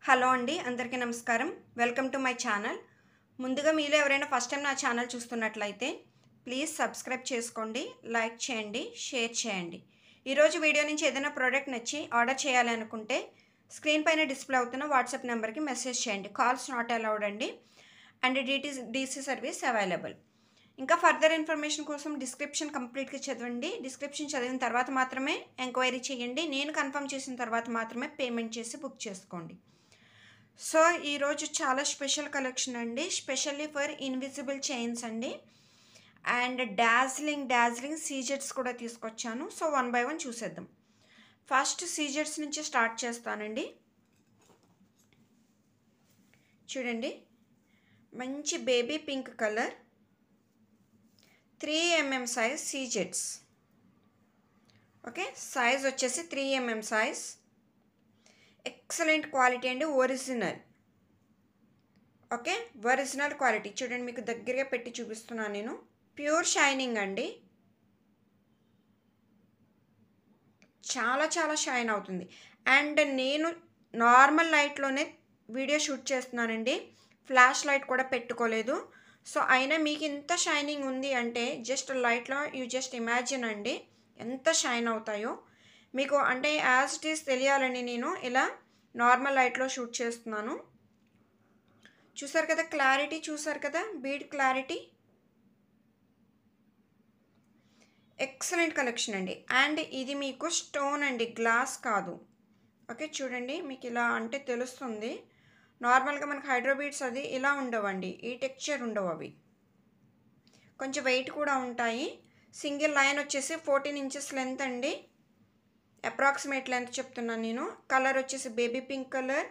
Hello అండి, అందరికీ నమస్కారం. Welcome to my channel. ముందుగా మీలో ఎవరైనా ఫస్ట్ టైం నా ఛానల్ చూస్తున్నట్లయితే ప్లీజ్ సబ్స్క్రైబ్ చేసుకోండి, లైక్ చేయండి, షేర్ చేయండి. ఈరోజు వీడియో నుంచి ఏదైనా ప్రోడక్ట్ నచ్చి ఆర్డర్ చేయాలి అనుకుంటే స్క్రీన్ పైన డిస్ప్లే అవుతున్న వాట్సాప్ నెంబర్కి మెసేజ్ చేయండి. కాల్స్ నాట్ అలౌడ్ అండి. And DC service available. ఇంకా ఫర్దర్ ఇన్ఫర్మేషన్ కోసం డిస్క్రిప్షన్ కంప్లీట్గా చదవండి. డిస్క్రిప్షన్ చదివిన తర్వాత మాత్రమే ఎంక్వైరీ చేయండి. నేను కన్ఫర్మ్ చేసిన తర్వాత మాత్రమే పేమెంట్ చేసి బుక్ చేసుకోండి. సో ఈరోజు చాలా స్పెషల్ కలెక్షన్ అండి, స్పెషల్లీ ఫర్ ఇన్విజిబుల్ చైన్స్ అండి. అండ్ డాజ్లింగ్ సీజెట్స్ కూడా తీసుకొచ్చాను. సో వన్ బై వన్ చూసేద్దాం. ఫస్ట్ సీజెట్స్ నుంచి స్టార్ట్ చేస్తానండి. చూడండి, మంచి baby pink colour, 3mm size సీజెట్స్. ఓకే, సైజ్ వచ్చేసి 3mm సైజ్. ఎక్సలెంట్ క్వాలిటీ అండి, ఒరిజినల్. Okay, original quality. చూడండి, మీకు దగ్గరగా పెట్టి చూపిస్తున్నాను నేను. ప్యూర్ షైనింగ్ అండి, చాలా చాలా షైన్ అవుతుంది. అండ్ నేను నార్మల్ లైట్లోనే వీడియో షూట్ చేస్తున్నానండి, ఫ్లాష్ లైట్ కూడా పెట్టుకోలేదు. సో అయినా మీకు ఇంత షైనింగ్ ఉంది అంటే జస్ట్ లైట్లో యూ జస్ట్ ఇమాజిన్ అండి ఎంత షైన్ అవుతాయో మీకు. అంటే యాజ్ ఇట్ ఈస్ తెలియాలని నేను ఇలా నార్మల్ లైట్లో షూట్ చేస్తున్నాను. చూసారు కదా క్లారిటీ, చూసారు కదా బీడ్ క్లారిటీ. ఎక్సలెంట్ కలెక్షన్ అండి. అండ్ ఇది మీకు స్టోన్ అండి, గ్లాస్ కాదు. ఓకే, చూడండి మీకు ఇలా అంటే తెలుస్తుంది. నార్మల్గా మనకు హైడ్రోబీడ్స్ అది ఇలా ఉండవండి, ఈ టెక్స్చర్ ఉండవు. అవి కొంచెం వెయిట్ కూడా ఉంటాయి. సింగిల్ లైన్ వచ్చేసి 14 ఇంచెస్ లెంత్ అండి, అప్రాక్సిమేట్ లెంత్ చెప్తున్నాను నేను. కలర్ వచ్చేసి బేబీ పింక్ కలర్.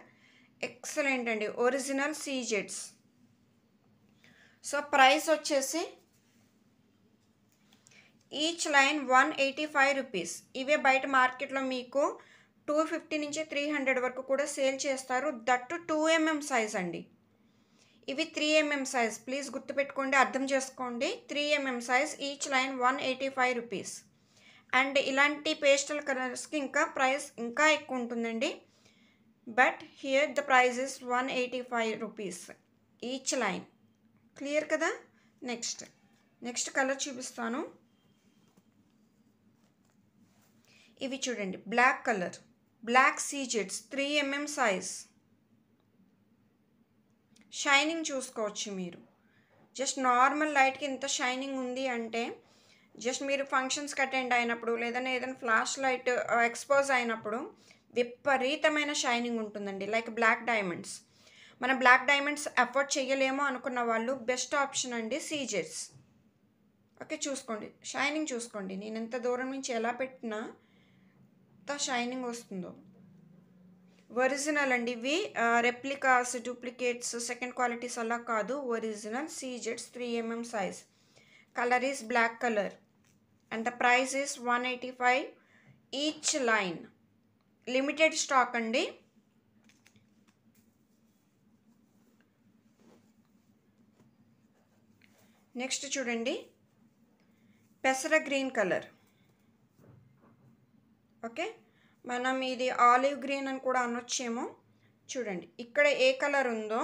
ఎక్సలెంట్ అండి, ఒరిజినల్ సీజెట్స్. సో ప్రైస్ వచ్చేసి ఈచ్ లైన్ 185 రూపీస్. ఇవే బయట మార్కెట్లో మీకు 250 నుంచి 300 వరకు కూడా సేల్ చేస్తారు. దట్టు 2mm సైజ్ అండి. ఇవి 3mm సైజ్, ప్లీజ్ గుర్తుపెట్టుకోండి, అర్థం చేసుకోండి. 3mm size, each line 185 rupees. And ఇలాంటి పేస్టల్ కలర్స్కి ఇంకా ప్రైస్ ఇంకా ఎక్కువ ఉంటుందండి. But here the price is 185 rupees each line. Clear కదా. నెక్స్ట్ కలర్ చూపిస్తాను. ఇవి చూడండి, బ్లాక్ కలర్, బ్లాక్ సీజెట్స్, 3mm సైజ్. షైనింగ్ చూసుకోవచ్చు మీరు. జస్ట్ నార్మల్ లైట్కి ఇంత షైనింగ్ ఉంది అంటే జస్ట్ మీరు ఫంక్షన్స్కి అటెండ్ అయినప్పుడు ఏదైనా ఫ్లాష్ లైట్ ఎక్స్పోజ్ అయినప్పుడు విపరీతమైన షైనింగ్ ఉంటుందండి. Like black diamonds. మన బ్లాక్ డైమండ్స్ అఫోర్డ్ చేయలేమో అనుకున్న వాళ్ళు బెస్ట్ ఆప్షన్ అండి సీజెట్స్. ఓకే, చూసుకోండి షైనింగ్ చూసుకోండి. నేను ఎంత దూరం నుంచి ఎలా పెట్టినా ఎంత షైనింగ్ వస్తుందో. ఒరిజినల్ అండి ఇవి, రెప్లికాస్, డూప్లికేట్స్, సెకండ్ క్వాలిటీస్ అలా కాదు. ఒరిజినల్ సీజెట్స్, 3mm size. Colour is black colour and the price is 185 each line. Limited stock అండి. నెక్స్ట్ చూడండి, పెసర గ్రీన్ కలర్. ఓకే, మనం ఇది ఆలివ్ గ్రీన్ అని కూడా అనొచ్చేమో. చూడండి ఇక్కడ ఏ కలర్ ఉందో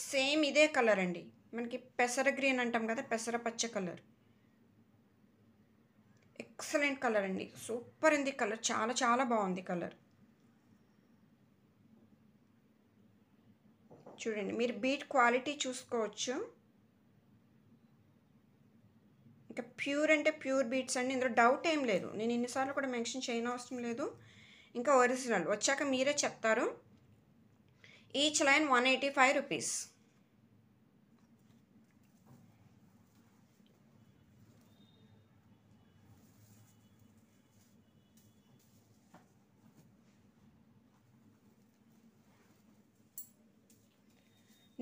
సేమ్ ఇదే కలర్ అండి. మనకి పెసర గ్రీన్ అంటాం కదా, పెసర పచ్చ కలర్. ఎక్సలెంట్ కలర్ అండి, సూపర్ ఉంది కలర్, చాలా చాలా బాగుంది కలర్. చూడండి, మీరు బీట్ క్వాలిటీ చూసుకోవచ్చు. ఇంకా ప్యూర్ అంటే ప్యూర్ బీట్స్ అండి, ఇందులో డౌట్ ఏం లేదు. నేను ఇన్నిసార్లు కూడా మెన్షన్ చేయనవసరం లేదు. ఇంకా ఒరిజినల్ వచ్చాక మీరే చెప్తారు. Each line 185 rupees.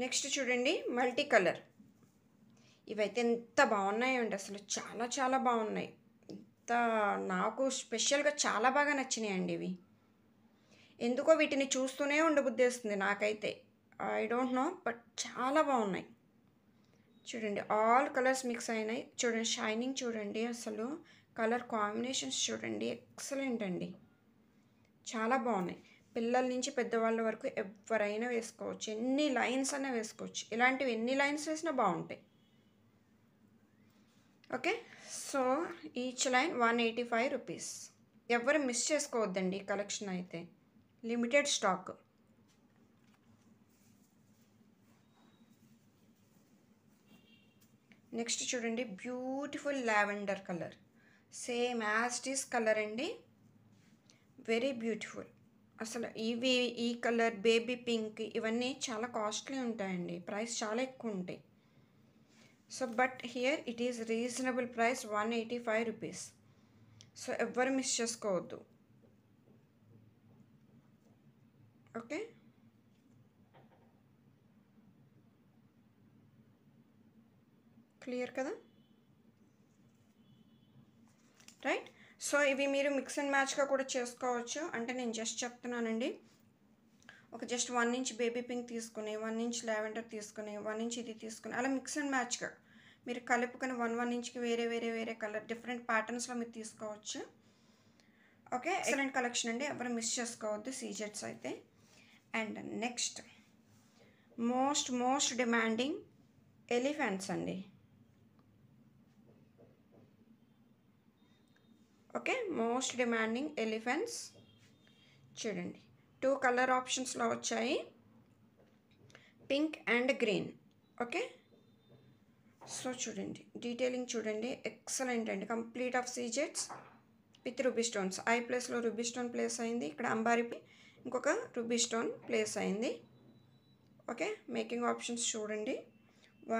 నెక్స్ట్ చూడండి, మల్టీ కలర్. ఇవైతే ఎంత బాగున్నాయండి, అసలు చాలా చాలా బాగున్నాయి. ఇంత నాకు స్పెషల్గా చాలా బాగా నచ్చినాయండి ఇవి. ఎందుకో వీటిని చూస్తూనే ఉండబుద్ధేస్తుంది నాకైతే. ఐ డోంట్ నో, బట్ చాలా బాగున్నాయి. చూడండి, ఆల్ కలర్స్ మిక్స్ అయినాయి. చూడండి షైనింగ్ చూడండి, అసలు కలర్ కాంబినేషన్స్ చూడండి, ఎక్సలెంట్ అండి, చాలా బాగున్నాయి. పిల్లల నుంచి పెద్దవాళ్ళ వరకు ఎవరైనా వేసుకోవచ్చు. ఎన్ని లైన్స్ అయినా వేసుకోవచ్చు. ఇలాంటివి ఎన్ని లైన్స్ వేసినా బాగుంటాయి. Okay, so each line 185 rupees. ఎవరు మిస్ చేసుకోవద్దండి ఈ కలెక్షన్ అయితే, లిమిటెడ్ స్టాక్. నెక్స్ట్ చూడండి, beautiful lavender colour, same as it is colour అండి, వెరీ బ్యూటిఫుల్. అసలు ఈ కలర్, బేబీ పింక్, ఇవన్నీ చాలా కాస్ట్లీ ఉంటాయండి, ప్రైస్ చాలా ఎక్కువ ఉంటాయి. So but here it is reasonable price, 185 rupees. So ఎవ్వరు మిస్ చేసుకోవద్దు. ఓకే, క్లియర్ కదా, రైట్. సో ఇవి మీరు మిక్స్ అండ్ మ్యాచ్గా కూడా చేసుకోవచ్చు. అంటే నేను జస్ట్ చెప్తున్నానండి, ఒక జస్ట్ 1 ఇంచ్ బేబీ పింక్ తీసుకుని, 1 ఇంచ్ లావెండర్ తీసుకుని, 1 ఇంచ్ ఇది తీసుకుని, అలా మిక్స్ అండ్ మ్యాచ్గా మీరు కలుపుకొని 1 ఇంచ్కి వేరే కలర్ డిఫరెంట్ ప్యాటర్న్స్లో మీరు తీసుకోవచ్చు. ఓకే, ఎక్సలెంట్ కలెక్షన్ అండి, ఎవరు మిస్ చేసుకోవద్దు సీజెట్స్ అయితే. And next most demanding elephants అండి. ఓకే, మోస్ట్ డిమాండింగ్ ఎలిఫెంట్స్ చూడండి, 2 కలర్ ఆప్షన్స్లో వచ్చాయి, pink and green. Okay, so చూడండి, డీటెయిలింగ్ చూడండి, ఎక్సలెంట్ అండి, కంప్లీట్ ఆఫ్ సీజెట్స్ విత్ రూబీ స్టోన్స్. ఐ ప్లేస్లో రూబీ స్టోన్ ప్లేస్ అయింది, ఇక్కడ అంబారీపై ఇంకొక రూబీ స్టోన్ ప్లేస్ అయింది. ఓకే, మేకింగ్ ఆప్షన్స్ చూడండి,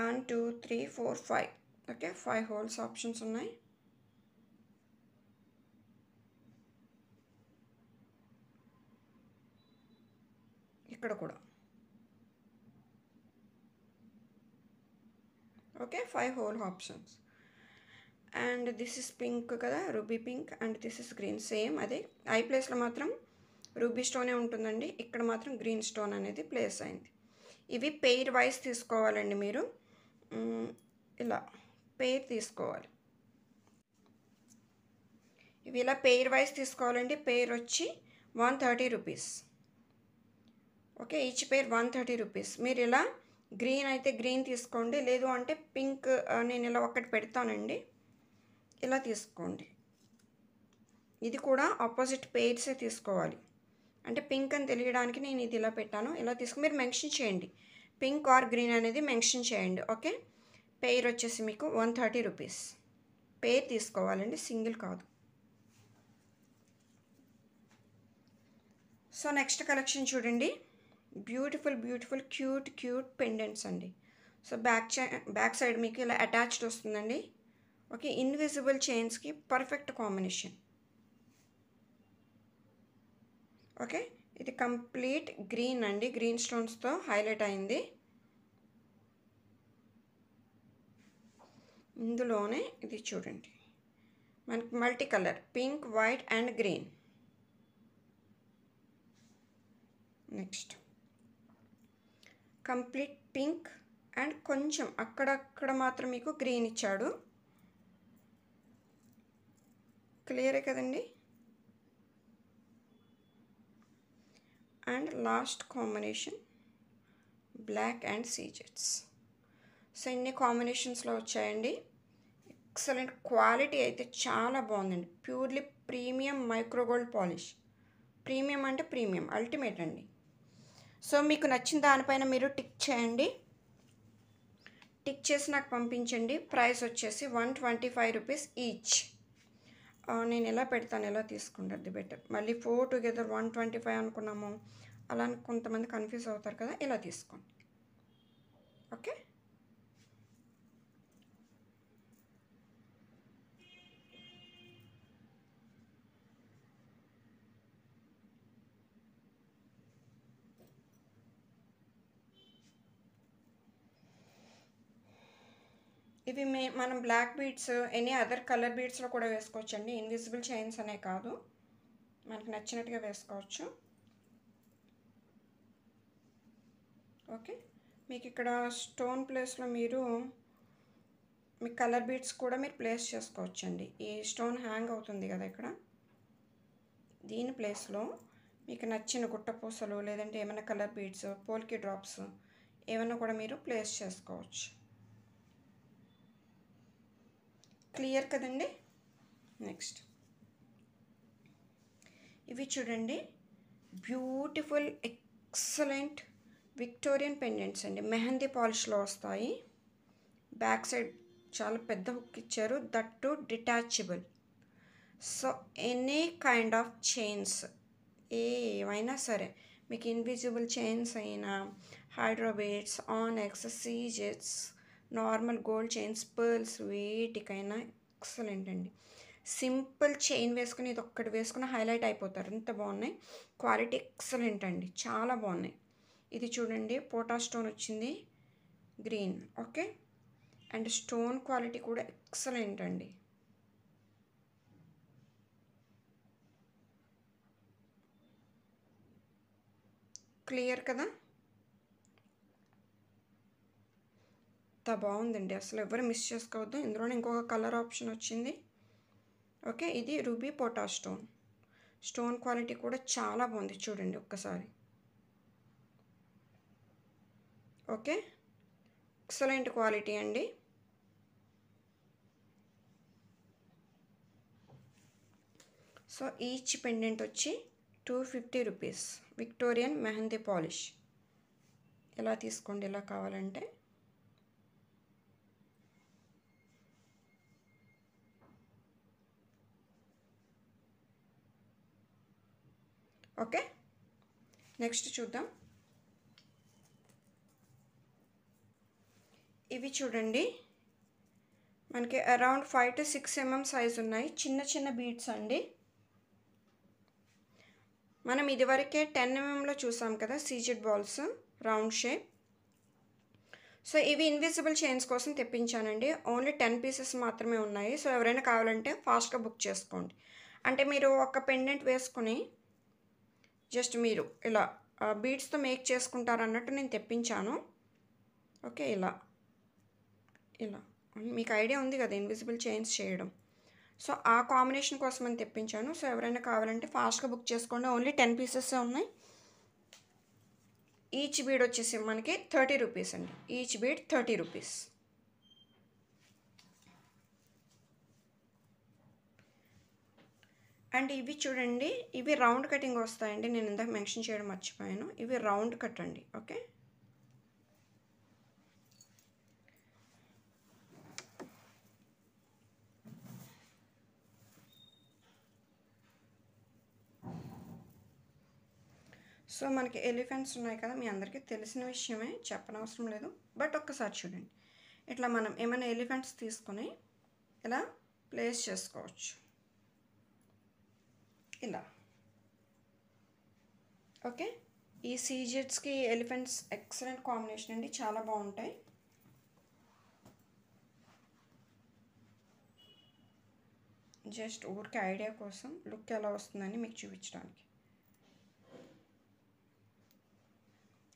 1 2 3 4 5. ఓకే, 5 హోల్స్ ఆప్షన్స్ ఉన్నాయి. ఇక్కడ కూడా okay, 5 hole options. And this is pink కదా, ruby pink, and this is green. Same అదే, ఐ ప్లేస్లో మాత్రం రూబీ స్టోనే ఉంటుందండి, ఇక్కడ మాత్రం గ్రీన్ స్టోన్ అనేది ప్లేస్ అయింది. ఇవి పెయిర్ వైజ్ తీసుకోవాలండి మీరు, ఇలా పెయిర్ తీసుకోవాలి. ఇవి ఇలా పెయిర్ వైజ్ తీసుకోవాలండి. పెయిర్ వచ్చి 130 rupees. Okay, each pair 130 rupees. మీరు ఇలా గ్రీన్ అయితే గ్రీన్ తీసుకోండి, లేదు అంటే పింక్ నేను ఇలా ఒకటి పెడతానండి, ఇలా తీసుకోండి. ఇది కూడా ఆపోజిట్ పెయిర్సే తీసుకోవాలి, అంటే పింక్ అని తెలియడానికి నేను ఇది ఇలా పెట్టాను. ఇలా తీసుకుని మీరు మెన్షన్ చేయండి, పింక్ ఆర్ గ్రీన్ అనేది మెన్షన్ చేయండి. ఓకే, పెయిర్ వచ్చేసి మీకు 130 రూపీస్. పెయిర్ తీసుకోవాలండి, సింగిల్ కాదు. సో నెక్స్ట్ కలెక్షన్ చూడండి, బ్యూటిఫుల్ క్యూట్ పెండెంట్స్ అండి. సో బ్యాక్ సైడ్ మీకు ఇలా అటాచ్డ్ వస్తుందండి. ఓకే, ఇన్విజిబుల్ చైన్స్కి పర్ఫెక్ట్ కాంబినేషన్. ఓకే, ఇది కంప్లీట్ గ్రీన్ అండి, గ్రీన్ స్టోన్స్తో హైలైట్ అయింది. ఇందులోనే ఇది చూడండి, మనకి multi colour, pink, white and green. Next complete pink and కొంచెం అక్కడక్కడ మాత్రం మీకు గ్రీన్ ఇచ్చాడు. క్లియరే కదండి. And last combination black and సీజెట్స్. సో ఇన్ని కాంబినేషన్స్లో వచ్చాయండి. ఎక్సలెంట్ క్వాలిటీ అయితే చాలా బాగుందండి, purely premium micro gold polish. Premium అంటే ప్రీమియం, అల్టిమేట్ అండి. సో మీకు నచ్చిన దానిపైన మీరు టిక్ చేయండి, టిక్ చేసి నాకు పంపించండి. ప్రైస్ వచ్చేసి 125 రూపీస్ ఈచ్. నేను ఎలా పెడతాను, ఎలా తీసుకుంటుంది బెటర్. మళ్ళీ 4 టుగెదర్ 125 అనుకున్నాము, అలా కొంతమంది కన్ఫ్యూజ్ అవుతారు కదా, ఇలా తీసుకోండి. ఓకే, ఇవి మనం black beads, any other colour బీడ్స్లో కూడా వేసుకోవచ్చు అండి. ఇన్విజిబుల్ చైన్స్ అనే కాదు, మనకు నచ్చినట్టుగా వేసుకోవచ్చు. ఓకే, మీకు ఇక్కడ స్టోన్ ప్లేస్లో మీరు మీ కలర్ బీడ్స్ కూడా మీరు ప్లేస్ చేసుకోవచ్చు అండి. ఈ స్టోన్ హ్యాంగ్ అవుతుంది కదా ఇక్కడ, దీని ప్లేస్లో మీకు నచ్చిన గుట్టపూసలు లేదంటే ఏమైనా కలర్ బీడ్స్, పోల్కి డ్రాప్స్ ఏమైనా కూడా మీరు ప్లేస్ చేసుకోవచ్చు. క్లియర్ కదండి. నెక్స్ట్ ఇవి చూడండి, బ్యూటిఫుల్ ఎక్సలెంట్ విక్టోరియన్ పెండెంట్స్ అండి. మెహందీ పాలిష్లో వస్తాయి. బ్యాక్ సైడ్ చాలా పెద్ద హుక్ ఇచ్చారు, that detachable. So any kind of chains ఏమైనా సరే, మీకు ఇన్విజిబుల్ చైన్స్ అయినా, హైడ్రోబేట్స్, ఆనెక్స్, సీజెట్స్, నార్మల్ గోల్డ్ చైన్స్, పర్ల్స్, వేటికైనా ఎక్సలెంట్ అండి. సింపుల్ చైన్ వేసుకుని ఇది ఒక్కటి వేసుకుని హైలైట్ అయిపోతారు, ఇంత బాగున్నాయి. క్వాలిటీ ఎక్సలెంట్ అండి, చాలా బాగున్నాయి. ఇది చూడండి, పోటా స్టోన్ వచ్చింది, green. Okay, and stone quality కూడా ఎక్సలెంట్ అండి. క్లియర్ కదా. ఎంత బాగుందండి, అసలు ఎవరు మిస్ చేసుకోవద్దు. ఇందులోనే ఇంకొక కలర్ ఆప్షన్ వచ్చింది. ఓకే, ఇది రూబీ పోటా స్టోన్. స్టోన్ క్వాలిటీ కూడా చాలా బాగుంది, చూడండి ఒక్కసారి. ఓకే, ఎక్సలెంట్ క్వాలిటీ అండి. సో ఈచ్ పెండెంట్ వచ్చి 250 రూపీస్. Victorian mehndi polish. ఎలా తీసుకోండి ఇలా కావాలంటే. ఓకే, నెక్స్ట్ చూద్దాం. ఇవి చూడండి, మనకి అరౌండ్ 5 to 6 mm సైజ్ ఉన్నాయి, చిన్న చిన్న బీడ్స్ అండి. మనం ఇదివరకే 10 mmలో చూసాం కదా CZ balls, round shape. So ఇవి ఇన్విజిబుల్ చైన్స్ కోసం తెప్పించానండి. ఓన్లీ 10 పీసెస్ మాత్రమే ఉన్నాయి. సో ఎవరైనా కావాలంటే ఫాస్ట్గా బుక్ చేసుకోండి. అంటే మీరు ఒక పెండెంట్ వేసుకుని జస్ట్ మీరు ఇలా బీడ్స్తో మేక్ చేసుకుంటారు అన్నట్టు నేను తెప్పించాను. ఓకే, ఇలా ఇలా మీకు ఐడియా ఉంది కదా ఇన్విజిబుల్ చైన్స్ చేయడం. సో ఆ కాంబినేషన్ కోసం అని తెప్పించాను. సో ఎవరైనా కావాలంటే ఫాస్ట్గా బుక్ చేసుకోండి. ఓన్లీ 10 పీసెస్ ఉన్నాయి. ఈచ్ బీడ్ వచ్చేసి మనకి 30 రూపీస్ అండి. Each bead 30 rupees. అండ్ ఇవి చూడండి, ఇవి రౌండ్ కటింగ్ వస్తాయండి. నేను ఇందాక మెన్షన్ చేయడం మర్చిపోయాను, ఇవి రౌండ్ కట్ అండి. ఓకే, సో మనకి ఎలిఫెంట్స్ ఉన్నాయి కదా, మీ అందరికీ తెలిసిన విషయమే, చెప్పనవసరం లేదు. బట్ ఒక్కసారి చూడండి, ఇట్లా మనం ఏమైనా ఎలిఫెంట్స్ తీసుకొని ఇలా ప్లేస్ చేసుకోవచ్చు, ఇలా. ఓకే, ఈ సీజెట్స్కి ఎలిఫెంట్స్ ఎక్సలెంట్ కాంబినేషన్ అండి, చాలా బాగుంటాయి. జస్ట్ ఊరికే ఐడియా కోసం లుక్ ఎలా వస్తుందని మీకు చూపించడానికి.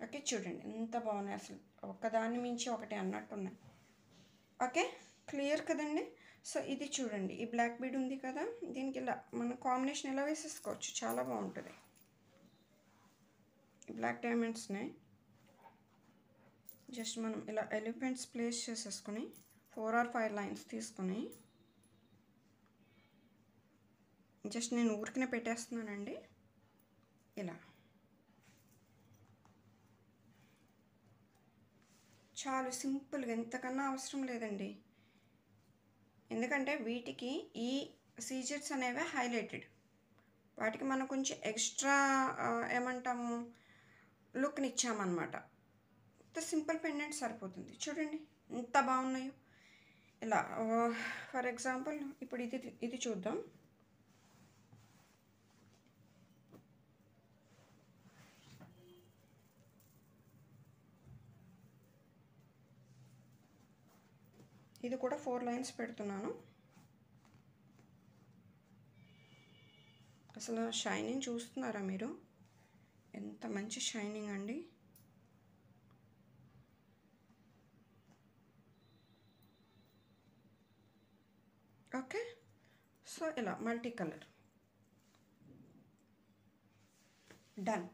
ఓకే, చూడండి ఎంత బాగున్నాయి, అసలు ఒకదాన్ని మించి ఒకటి అన్నట్టు ఉన్నాయి. ఓకే, క్లియర్ కదండి. సో ఇది చూడండి, ఈ బ్లాక్ బీడ్ ఉంది కదా, దీనికి ఇలా మనం కాంబినేషన్ ఎలా వేసేసుకోవచ్చు, చాలా బాగుంటుంది. బ్లాక్ డైమండ్స్ని జస్ట్ మనం ఇలా ఎలిఫెంట్స్ ప్లేస్ చేసేసుకుని 4 or 5 లైన్స్ తీసుకుని జస్ట్ నేను ఊరికనే పెట్టేస్తున్నానండి, ఇలా. చాలా సింపుల్గా, ఎంతకన్నా అవసరం లేదండి. ఎందుకంటే వీటికి ఈ సీజెట్స్ అనేవి హైలైటెడ్, వాటికి మనం కొంచెం ఎక్స్ట్రా ఏమంటాము లుక్ని ఇచ్చామన్నమాట. సింపుల్ పెండెంట్ సరిపోతుంది. చూడండి ఎంత బాగున్నాయో. ఇలా ఫర్ ఎగ్జాంపుల్ ఇప్పుడు ఇది చూద్దాం. ఇది కూడా 4 లైన్స్ పెడుతున్నాను. అసలు షైనింగ్ చూస్తున్నారా మీరు, ఎంత మంచి షైనింగ్ అండి. ఓకే, సో ఇలా multi colour. Done.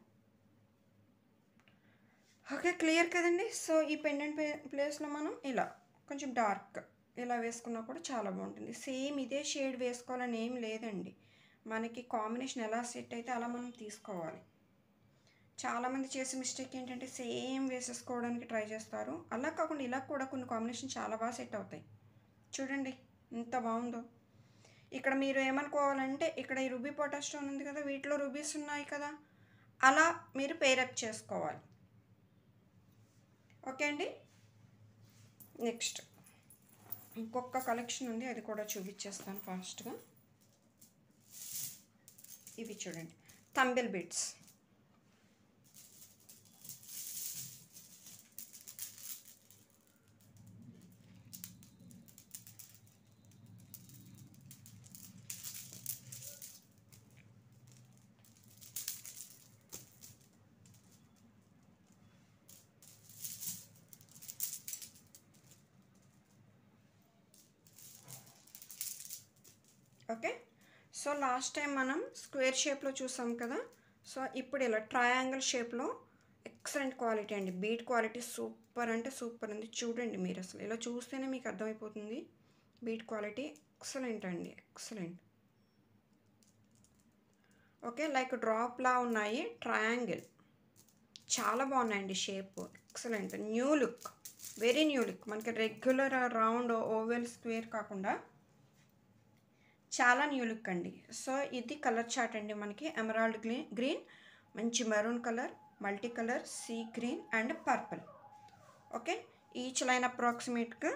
Okay, clear కదండి. సో ఈ పెండెంట్ ప్లేస్లో మనం ఇలా కొంచెం డార్క్ ఇలా వేసుకున్నా కూడా చాలా బాగుంటుంది. సేమ్ ఇదే షేడ్ వేసుకోవాలని ఏం లేదండి, మనకి కాంబినేషన్ ఎలా సెట్ అయితే అలా మనం తీసుకోవాలి. చాలామంది చేసే మిస్టేక్ ఏంటంటే సేమ్ వేసేసుకోవడానికి ట్రై చేస్తారు. అలా కాకుండా ఇలా కూడా కొన్ని కాంబినేషన్ చాలా బాగా సెట్ అవుతాయి. చూడండి ఎంత బాగుందో. ఇక్కడ మీరు ఏమనుకోవాలంటే ఇక్కడ ఈ రూబీ పొటాష్ స్టోన్ ఉంది కదా, వీటిలో రూబీస్ ఉన్నాయి కదా, అలా మీరు పేరప్ చేసుకోవాలి. ఓకే అండి. నెక్స్ట్ ఇంకొక కలెక్షన్ ఉంది, అది కూడా చూపించేస్తాను ఫాస్ట్గా. ఇవి చూడండి, థంబెల్ beads. Okay, so last time మనం స్క్వేర్ షేప్లో చూసాం కదా, సో ఇప్పుడు ఇలా ట్రయాంగిల్ షేప్లో ఎక్సలెంట్ క్వాలిటీ అండి. బీట్ క్వాలిటీ సూపర్ అంటే సూపర్ ఉంది. చూడండి మీరు, అసలు ఇలా చూస్తేనే మీకు అర్థమైపోతుంది. బీట్ క్వాలిటీ ఎక్సలెంట్ అండి, ఎక్సలెంట్. ఓకే, లైక్ డ్రాప్లా ఉన్నాయి, ట్రయాంగిల్ చాలా బాగున్నాయండి. Shape excellent, new look, very new look. మనకి రెగ్యులర్ రౌండ్ ఓవెల్ స్క్వేర్ కాకుండా చాలా న్యూ లుక్ అండి. సో ఇది కలర్ చార్ట్ అండి, మనకి ఎమరాల్డ్ గ్రీన్, మంచి maroon colour, multi colour, sea green and purple. Okay, each line అప్రాక్సిమేట్గా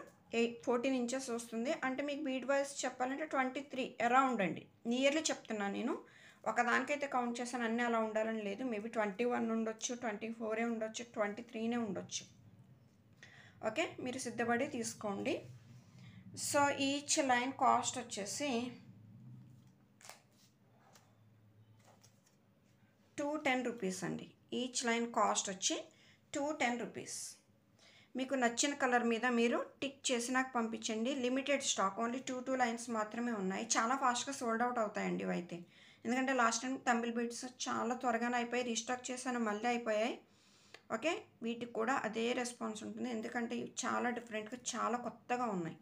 14 ఇంచెస్ వస్తుంది. అంటే మీకు బీడ్ వైజ్ చెప్పాలంటే 23 అరౌండ్ అండి. నియర్లీ చెప్తున్నాను నేను, ఒకదానికైతే కౌంట్ చేశాను, అన్నీ అలా ఉండాలని లేదు. మేబీ 21 ఉండొచ్చు, 24 ఉండొచ్చు, 23 ఉండొచ్చు. ఓకే, మీరు సిద్ధపడి తీసుకోండి. సో ఈచ్ లైన్ కాస్ట్ వచ్చేసి 210 రూపీస్ అండి. ఈచ్ లైన్ కాస్ట్ వచ్చి 210 రూపీస్. మీకు నచ్చిన కలర్ మీద మీరు టిక్ చేసి నాకు పంపించండి. లిమిటెడ్ స్టాక్, ఓన్లీ 2 లైన్స్ మాత్రమే ఉన్నాయి. చాలా ఫాస్ట్గా సోల్డ్ అవుట్ అవుతాయండి ఇవైతే, ఎందుకంటే లాస్ట్ టైం థంబెల్ బీడ్స్ చాలా త్వరగానే అయిపోయి, రీస్టాక్ చేశాను, మళ్ళీ అయిపోయాయి. ఓకే, వీటికి కూడా అదే రెస్పాన్స్ ఉంటుంది, ఎందుకంటే ఇవి చాలా డిఫరెంట్గా చాలా కొత్తగా ఉన్నాయి.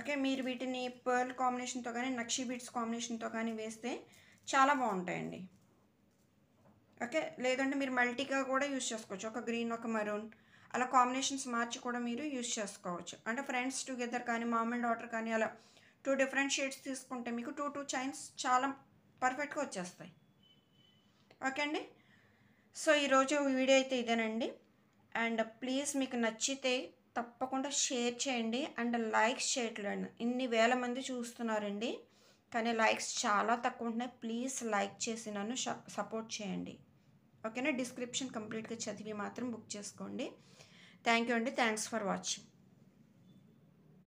ఓకే, మీరు వీటిని పర్ల్ కాంబినేషన్తో కానీ నక్షీ బీడ్స్ కాంబినేషన్తో కానీ వేస్తే చాలా బాగుంటాయండి. ఓకే, లేదంటే మీరు మల్టీగా కూడా యూజ్ చేసుకోవచ్చు, ఒక గ్రీన్ ఒక మెరూన్ అలా కాంబినేషన్స్ మార్చి కూడా మీరు యూజ్ చేసుకోవచ్చు. అంటే ఫ్రెండ్స్ టుగెదర్ కానీ మామ్ అండ్ డాటర్ కానీ అలా 2 డిఫరెంట్ షేడ్స్ తీసుకుంటే మీకు 2 చైన్స్ చాలా పర్ఫెక్ట్గా వచ్చేస్తాయి. ఓకే అండి, సో ఈరోజు వీడియో అయితే ఇదేనండి. అండ్ ప్లీజ్ మీకు నచ్చితే తప్పకుండా షేర్ చేయండి అండ్ లైక్స్ చేయట్లేదు. ఇన్ని వేల మంది చూస్తున్నారండి, కానీ లైక్స్ చాలా తక్కువ ఉంటున్నాయి. ప్లీజ్ లైక్ చేసి నన్ను సపోర్ట్ చేయండి. ఓకేనా, డిస్క్రిప్షన్ కంప్లీట్గా చదివి మాత్రం బుక్ చేసుకోండి. థ్యాంక్ యూ అండి, థ్యాంక్స్ ఫర్ వాచింగ్.